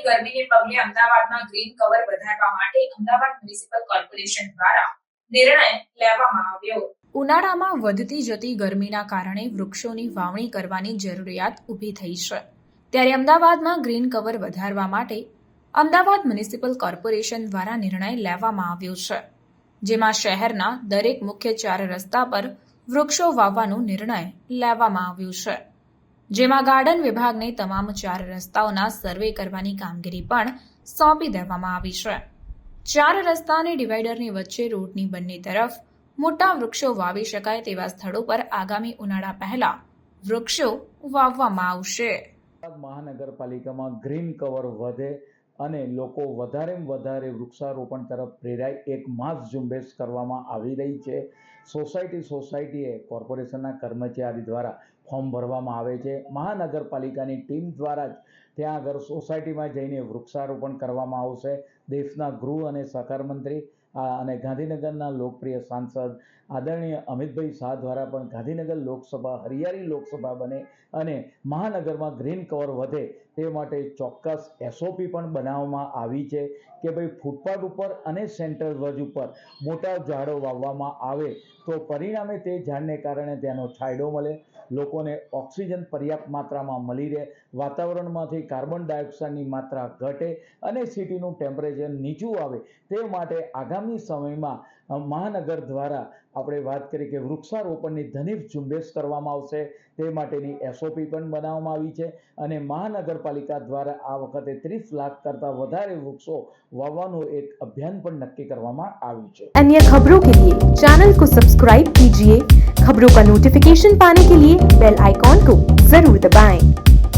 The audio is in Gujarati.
ગરમીને પગલે અમદાવાદમાં ગ્રીન કવર વધારવા માટે અમદાવાદ મ્યુનિસિપલ કોર્પોરેશન દ્વારા નિર્ણય લેવામાં આવ્યો। ઉનાળામાં વધતી જતી ગરમીના કારણે વૃક્ષોની વાવણી કરવાની જરૂરિયાત ઊભી થઈ છે, ત્યારે અમદાવાદમાં ગ્રીન કવર વધારવા માટે અમદાવાદ મ્યુનિસિપલ કોર્પોરેશન દ્વારા નિર્ણય લેવામાં આવ્યો છે, જેમાં શહેરના દરેક મુખ્ય 4 રસ્તા પર વૃક્ષો વાવવાનો નિર્ણય લેવામાં આવ્યો છે, જેમાં ગાર્ડન વિભાગને તમામ 4 રસ્તાઓના સર્વે કરવાની કામગીરી પણ સોંપી દેવામાં આવી છે। 4 રસ્તા અને ડિવાઈડરની વચ્ચે રોડની બંને તરફ મોટા વૃક્ષો વાવી શકાય તેવા સ્થળો પર આગામી ઉનાળા પહેલા વૃક્ષો વાવવામાં આવશે। મહાનગરપાલિકામાં ગ્રીન કવર વધે અને લોકો વધારેમાં વધારે વૃક્ષારોપણ તરફ પ્રેરાય એક માસ ઝુંબેશ કરવામાં આવી રહી છે। સોસાયટીએ કોર્પોરેશનના કર્મચારી દ્વારા ફોર્મ ભરવામાં આવે છે। મહાનગરપાલિકાની ટીમ દ્વારા જ ત્યાં આગળ સોસાયટીમાં જઈને વૃક્ષારોપણ કરવામાં આવશે। દેશના ગૃહ અને સહકાર મંત્રી અને ગાંધીનગરના લોકપ્રિય સાંસદ આદરણીય અમિતભાઈ શાહ દ્વારા પણ ગાંધીનગર લોકસભા હરિયાળી લોકસભા બને અને મહાનગરમાં ગ્રીન કવર વધે તે માટે ચોક્કસ SOP પણ બનાવવામાં આવી છે કે ભાઈ ફૂટપાથ ઉપર અને સેન્ટ્રલ વર્જ ઉપર મોટા ઝાડો વાવવામાં આવે તો પરિણામે તે ઝાડને કારણે તેનો છાંયડો મળે, લોકોને ઓક્સિજન પર્યાપ્ત માત્રામાં મળી રહે, વાતાવરણમાંથી કાર્બન ડાયોક્સાઇડની માત્રા ઘટે અને સિટીનું ટેમ્પરેચર નીચું આવે। તે માટે આગામી સમયમાં મહાનગર દ્વારા આપણે વાત કરી કે વૃક્ષારોપણની ધનિક ઝુંબેશ કરવામાં આવશે। તે માટેની SOP પણ બનાવવામાં આવી છે અને મહાનગરપાલિકા દ્વારા આ વખતે 30 લાખ કરતાં વધારે વૃક્ષો વાવવાનું એક અભિયાન પણ નક્કી કરવામાં આવ્યું છે। अन्य खबरों के लिए चैनल को सब्सक्राइब कीजिए। खबरों का नोटिफिकेशन पाने के लिए बेल आइकॉन को जरूर दबाएं।